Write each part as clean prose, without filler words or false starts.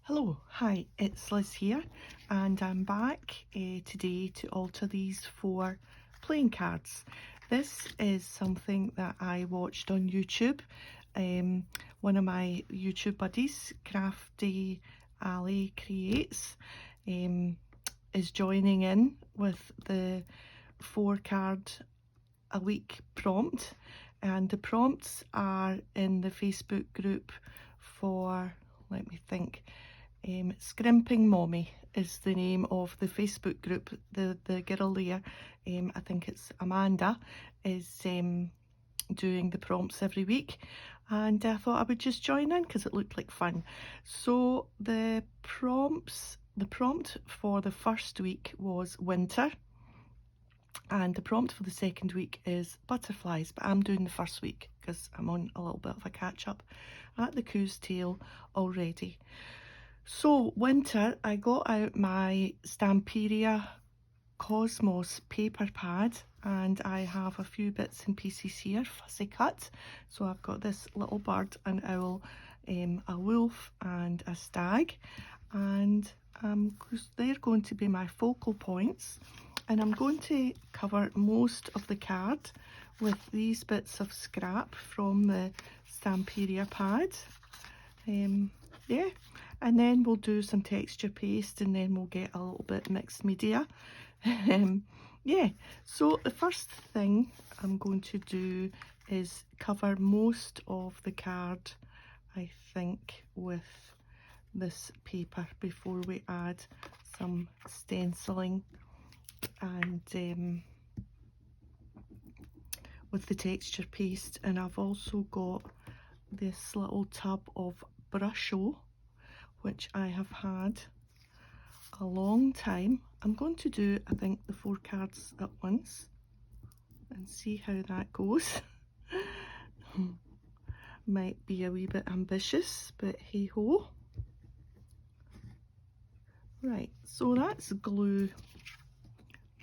Hello, hi, it's Liz here, and I'm back today to alter these 4 playing cards. This is something that I watched on YouTube. One of my YouTube buddies, Crafty Ali Creates, is joining in with the 4 card a week prompt, and the prompts are in the Facebook group for, let me think, Scrimping Mommy is the name of the Facebook group. The girl there, I think it's Amanda, is doing the prompts every week, and I thought I would just join in because it looked like fun. So the prompt for the first week was winter, and the prompt for the second week is butterflies, but I'm doing the first week because I'm on a little bit of a catch up at the Coos Tail already. So winter, I got out my Stamperia Cosmos paper pad, and I have a few bits and pieces here, fussy cut. So I've got this little bird, an owl, a wolf and a stag, and they're going to be my focal points, and I'm going to cover most of the card with these bits of scrap from the Stamperia pad. Yeah, and then we'll do some texture paste, and then we'll get a little bit mixed media. Yeah, so the first thing I'm going to do is cover most of the card, I think, with this paper before we add some stenciling and with the texture paste. And I've also got this little tub of brusho, which I have had a long time. I'm going to do, I think, the 4 cards at once and see how that goes. Might be a wee bit ambitious, but hey ho. Right, so that's glue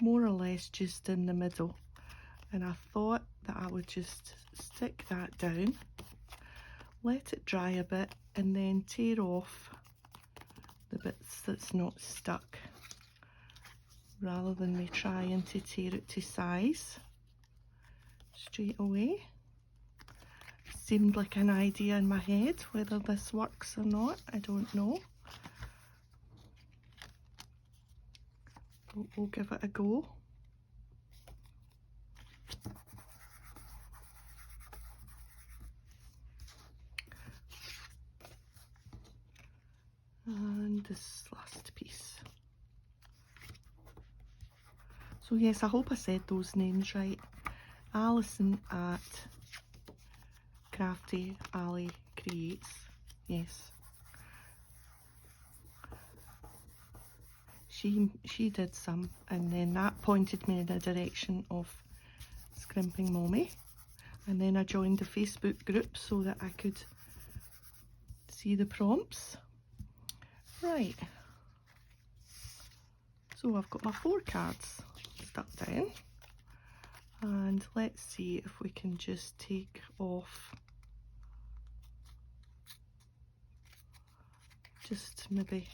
more or less just in the middle, and I thought that I would just stick that down, let it dry a bit, and then tear off the bits that's not stuck, rather than me trying to tear it to size straight away. Seemed like an idea in my head. Whether this works or not, I don't know. We'll give it a go. And this last piece. So yes, I hope I said those names right. Alison at Crafty Ali Creates. Yes. She did some, and then that pointed me in the direction of Scrimping Mommy. And then I joined the Facebook group so that I could see the prompts. Right. So I've got my 4 cards stuck down, and let's see if we can just take off just maybe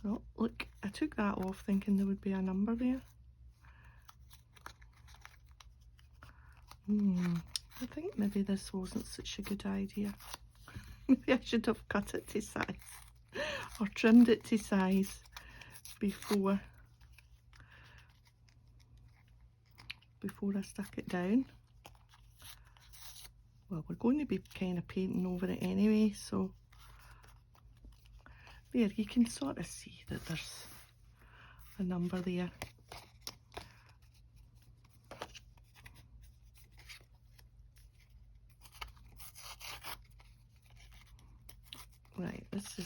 oh look, I took that off thinking there would be a number there. I think maybe this wasn't such a good idea. Maybe I should have cut it to size or trimmed it to size before I stuck it down. Well, we're going to be kind of painting over it anyway, so there, you can sort of see that there's a number there. Right, this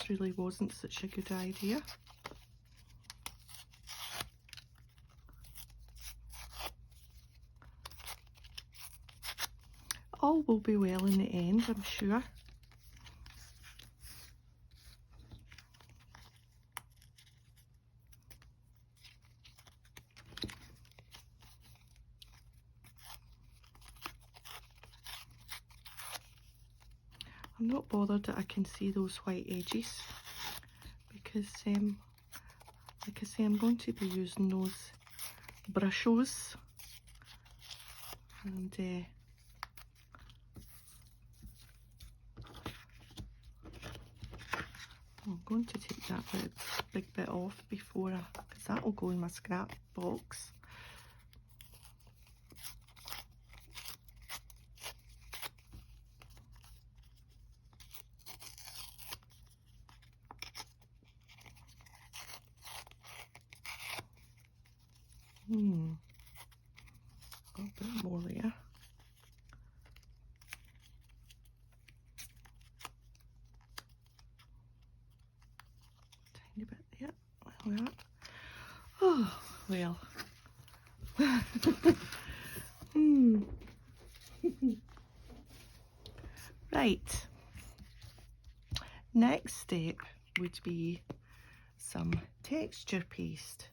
really wasn't such a good idea. All will be well in the end, I'm sure. I'm not bothered that I can see those white edges, because like I say, I'm going to be using those brushos, and I'm going to take that big bit off before because that will go in my scrap box. Got a bit more there. Tiny bit there, like that. Oh, well. Right. Next step would be some texture paste.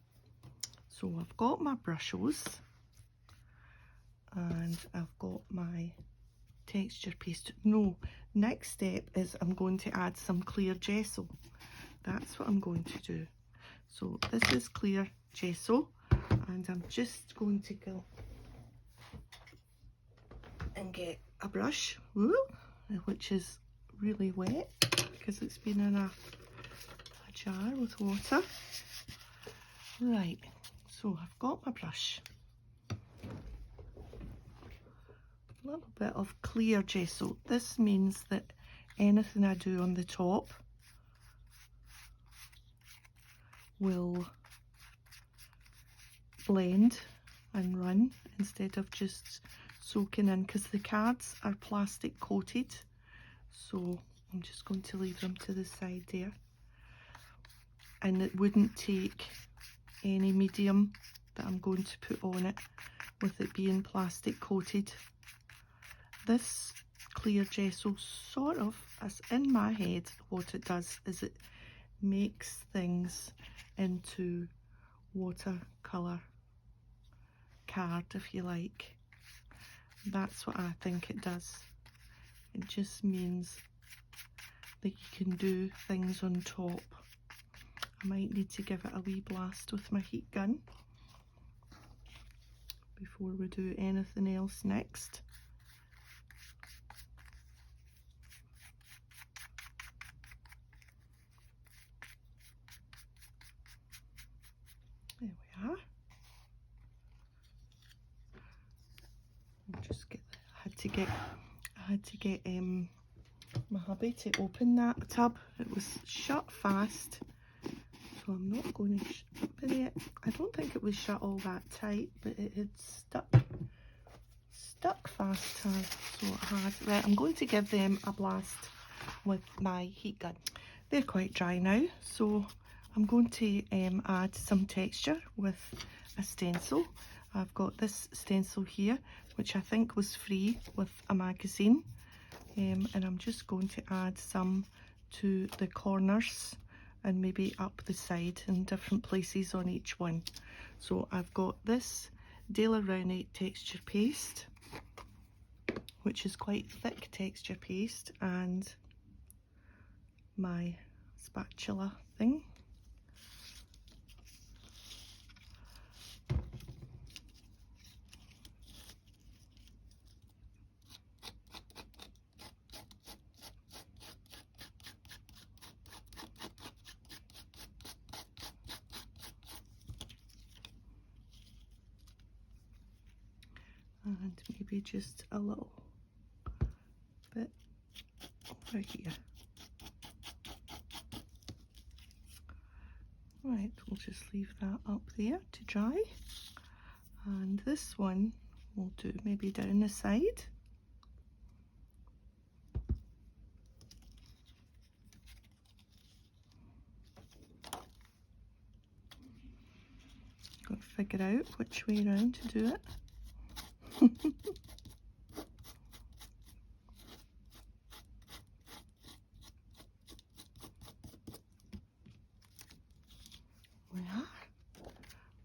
So I've got my brushos and I've got my texture paste. No, next step is I'm going to add some clear gesso. That's what I'm going to do. So this is clear gesso, and I'm just going to go and get a brush, which is really wet because it's been in a jar with water. Right, so I've got my brush. A little bit of clear gesso. This means that anything I do on the top will blend and run instead of just soaking in, because the cards are plastic coated. So I'm just going to leave them to the side there, and it wouldn't take any medium that I'm going to put on it with it being plastic coated. This clear gesso sort of, as in my head, what it does is it makes things into watercolour card, if you like. That's what I think it does. It just means that you can do things on top. I might need to give it a wee blast with my heat gun before we do anything else next. There we are. I'll just get, I had to get my hubby to open that tub. It was shut fast, so I'm not going to I don't think it was shut all that tight, but it had stuck fast, so it had. Right, I'm going to give them a blast with my heat gun. They're quite dry now, so I'm going to add some texture with a stencil. I've got this stencil here, which I think was free with a magazine, and I'm just going to add some to the corners and maybe up the side in different places on each one. So I've got this Daler Rowney texture paste, which is quite thick texture paste, and my spatula thing. And maybe just a little bit over here. Right, we'll just leave that up there to dry. And this one we'll do maybe down the side. Got to figure out which way around to do it. Yeah.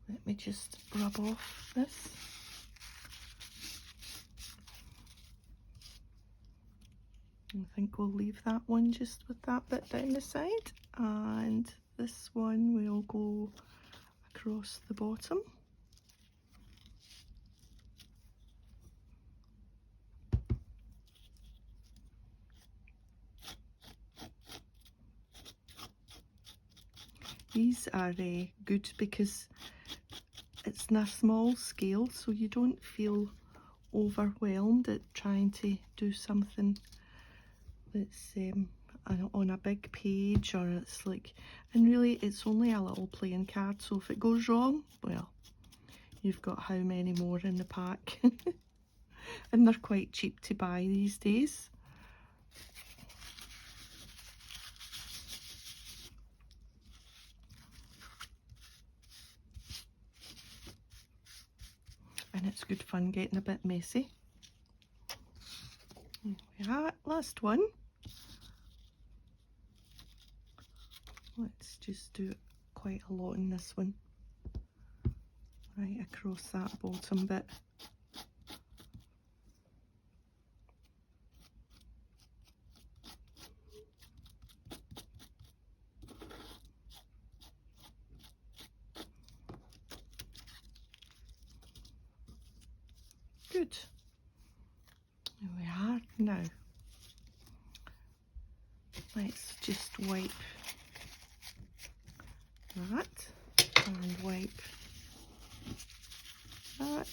Let me just rub off this. I think we'll leave that one just with that bit down the side, and this one will go across the bottom. These are good because it's in a small scale, so you don't feel overwhelmed at trying to do something that's on a big page, or it's like, and really it's only a little playing card, so if it goes wrong, well, you've got how many more in the pack. And they're quite cheap to buy these days. And it's good fun getting a bit messy. Yeah, last one. Let's just do quite a lot in this one. Right across that bottom bit. Good. There we are. Now, let's just wipe that and wipe that.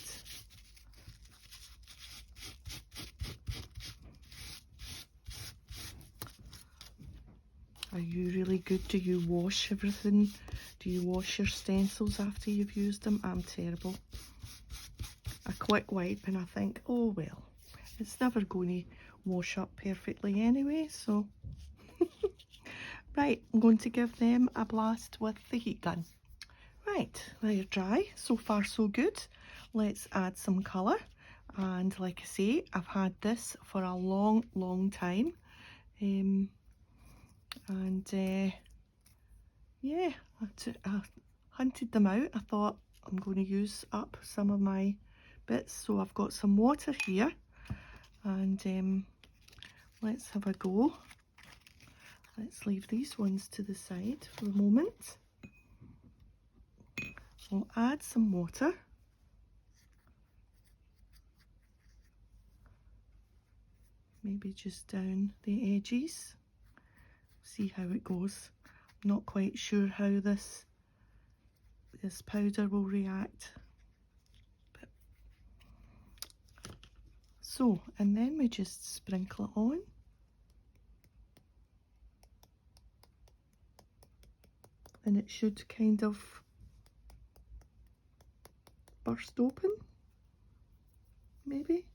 Are you really good? Do you wash everything? Do you wash your stencils after you've used them? I'm terrible. A quick wipe and I think, oh well, it's never going to wash up perfectly anyway, so. Right, I'm going to give them a blast with the heat gun. Right, they're dry. So far so good. Let's add some colour. And like I say, I've had this for a long time. Yeah, I hunted them out. I thought I'm going to use up some of my bits. So I've got some water here. And let's have a go. Let's leave these ones to the side for the moment. I'll add some water. Maybe just down the edges. See how it goes. I'm not quite sure how this powder will react. So, and then we just sprinkle it on. And it should kind of burst open, maybe.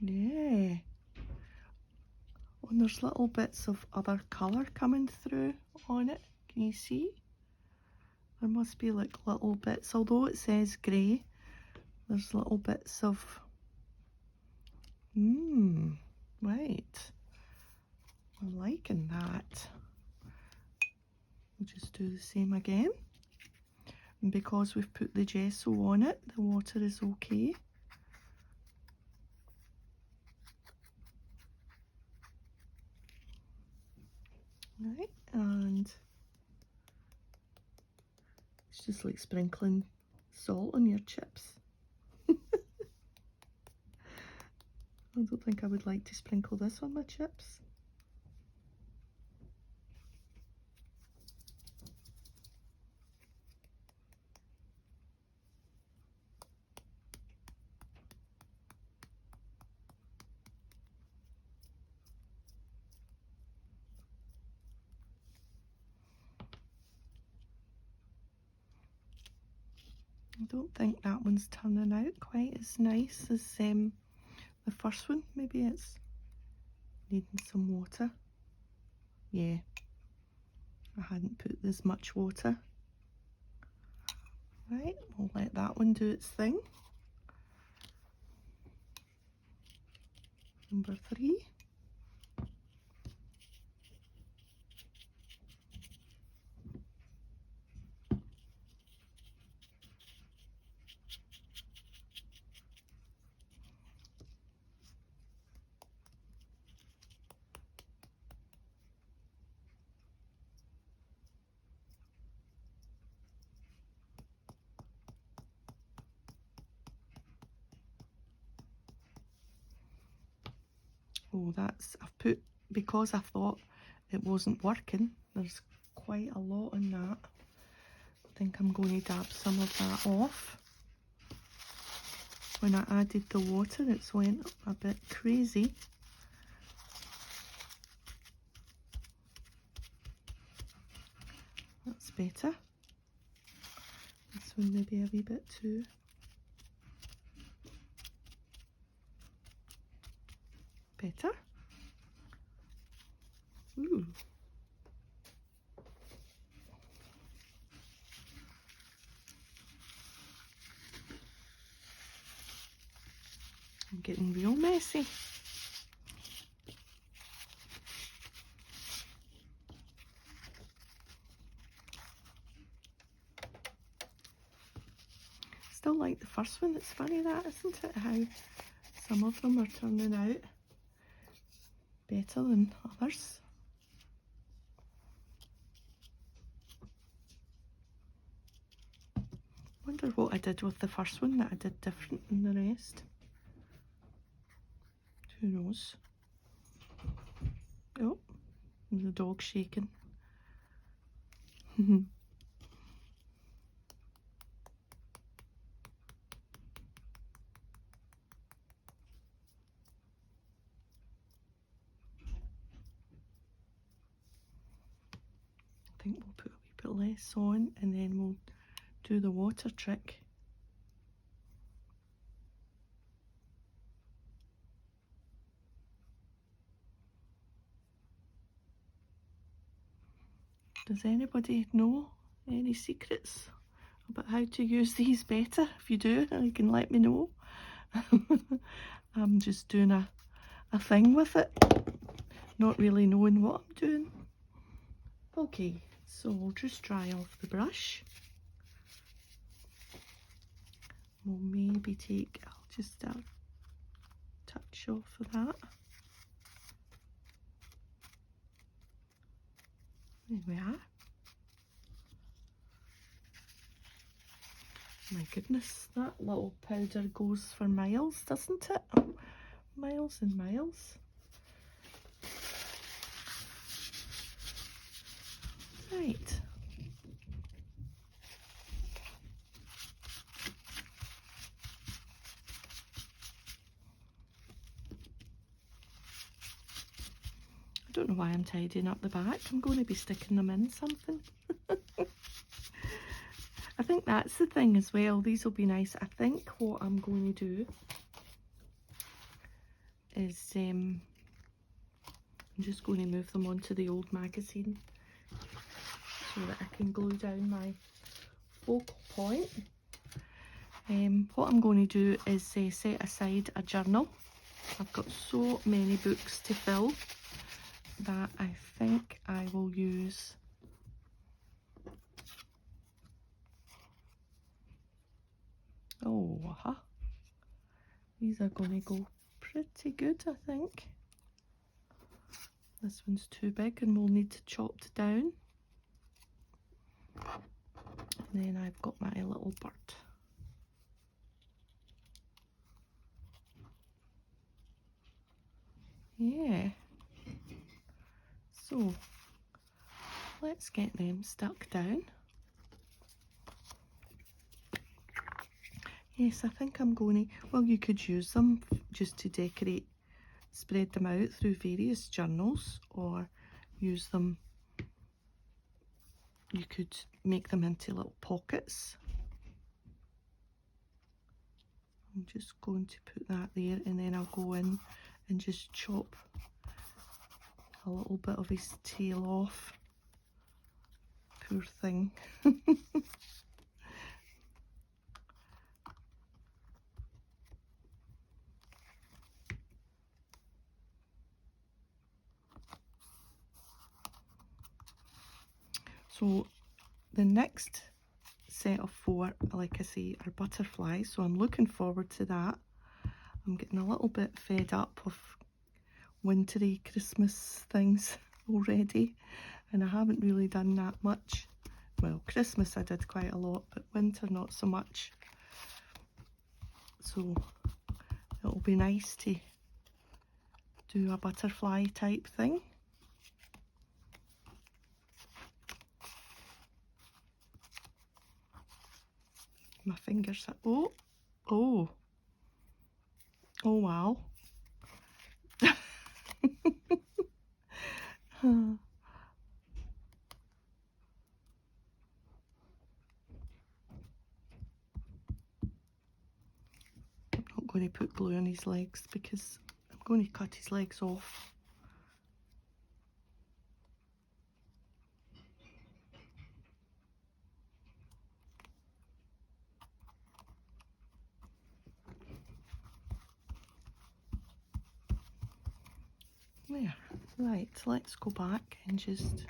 Yeah. And there's little bits of other colour coming through on it. Can you see? There must be like little bits, although it says grey, there's little bits of, right. I'm liking that. We'll just do the same again. And because we've put the gesso on it, the water is okay. Right, and it's just like sprinkling salt on your chips. I don't think I would like to sprinkle this on my chips. I don't think that one's turning out quite as nice as the first one. Maybe it's needing some water. Yeah, I hadn't put as much water. Right, we'll let that one do its thing. Number 3. So I've put, because I thought it wasn't working, there's quite a lot in that. I think I'm going to dab some of that off. When I added the water, it's went a bit crazy. That's better. This one maybe a wee bit too. Better. Ooh. I'm getting real messy. Still like the first one. It's funny that, isn't it? How some of them are turning out better than others. Wonder what I did with the first one that I did different than the rest. Who knows? Oh, the dog shaking. I think we'll put a wee bit less on and then we'll do the water trick. Does anybody know any secrets about how to use these better? If you do, you can let me know. I'm just doing a thing with it, not really knowing what I'm doing. Okay, so we'll just dry off the brush. We'll maybe take, I'll just touch off of that. There we are. My goodness, that little powder goes for miles, doesn't it? Oh, miles and miles. Right. I don't know why I'm tidying up the back. I'm going to be sticking them in something. I think that's the thing as well. These will be nice. I think what I'm going to do is I'm just going to move them onto the old magazine so that I can glue down my focal point. What I'm going to do is set aside a journal. I've got so many books to fill that I think I will use these are going to go pretty good, I think. This one's too big and we'll need to chop it down. And then I've got my little bird. Yeah. So let's get them stuck down. Yes, I think I'm going to, well, you could use them just to decorate, spread them out through various journals, or use them, you could make them into little pockets. I'm just going to put that there, and then I'll go in and just chop a little bit of his tail off. Poor thing. So the next set of 4, like I say, are butterflies, so I'm looking forward to that. I'm getting a little bit fed up of wintry Christmas things already, and I haven't really done that much. Well, Christmas I did quite a lot, but winter not so much. So it'll be nice to do a butterfly type thing. My fingers are, oh wow. I'm not going to put glue on his legs because I'm going to cut his legs off. There, right, let's go back and just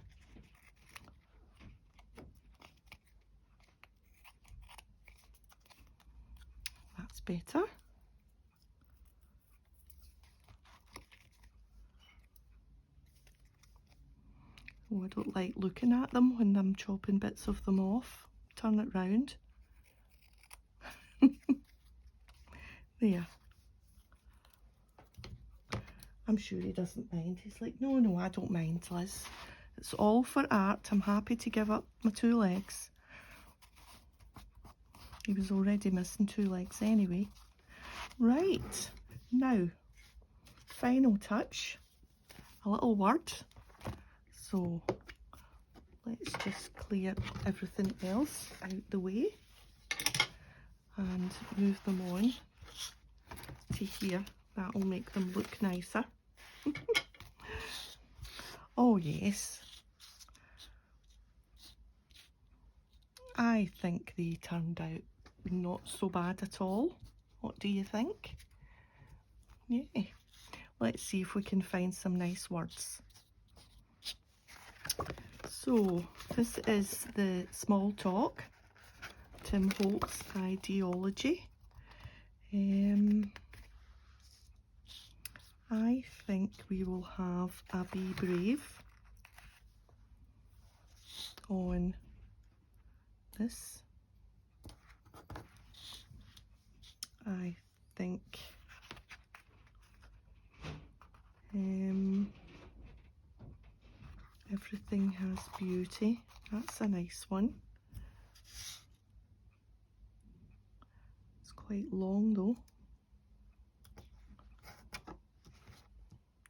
that's better. Oh, I don't like looking at them when I'm chopping bits of them off. Turn it round. There. I'm sure he doesn't mind. He's like, no, I don't mind, Liz. It's all for art. I'm happy to give up my 2 legs. He was already missing 2 legs anyway. Right, now, final touch, a little word. So let's just clear everything else out the way and move them on to here. That'll make them look nicer. Oh yes, I think they turned out not so bad at all. What do you think? Yeah, let's see if we can find some nice words. So this is the small talk, Tim Holt's ideology. I think we will have a be brave on this. I think everything has beauty. That's a nice one. It's quite long though.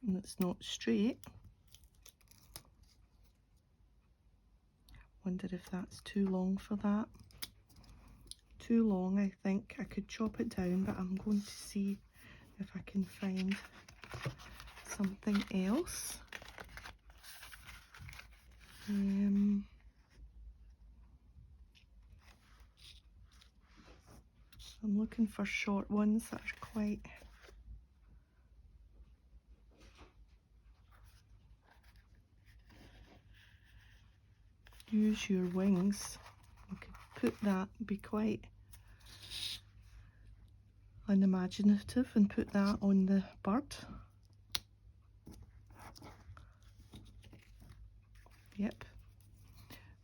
And it's not straight. Wonder if that's too long for that. Too long, I think. I could chop it down, but I'm going to see if I can find something else. I'm looking for short ones that are quite use your wings. You could put that, be quite unimaginative and put that on the bird. Yep.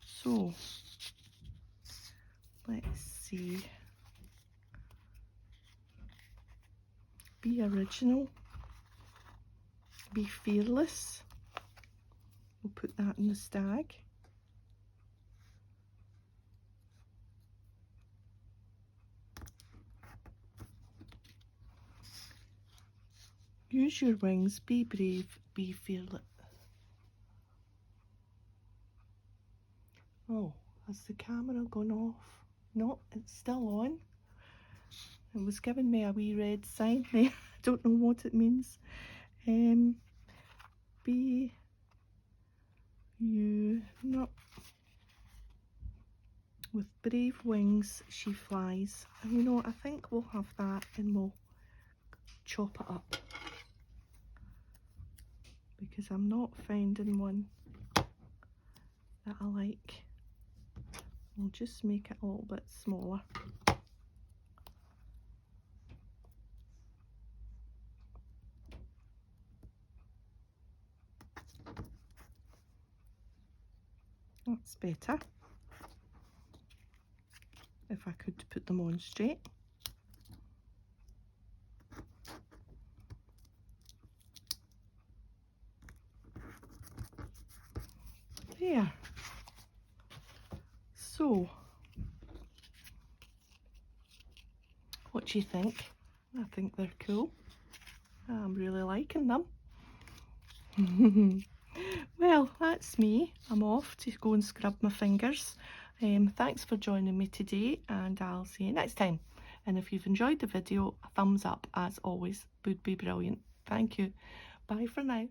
So let's see. Be original. Be fearless. We'll put that in the stag. Use your wings, be brave, be fearless. Oh, has the camera gone off? No, it's still on. It was giving me a wee red sign there. I don't know what it means. Be you not with brave wings she flies. And you know, I think we'll have that and we'll chop it up, because I'm not finding one that I like. We'll just make it a little bit smaller. That's better. If I could put them on straight. So, what do you think? I think they're cool. I'm really liking them. Well, that's me. I'm off to go and scrub my fingers. Thanks for joining me today, and I'll see you next time. And if you've enjoyed the video, a thumbs up as always would be brilliant. Thank you. Bye for now.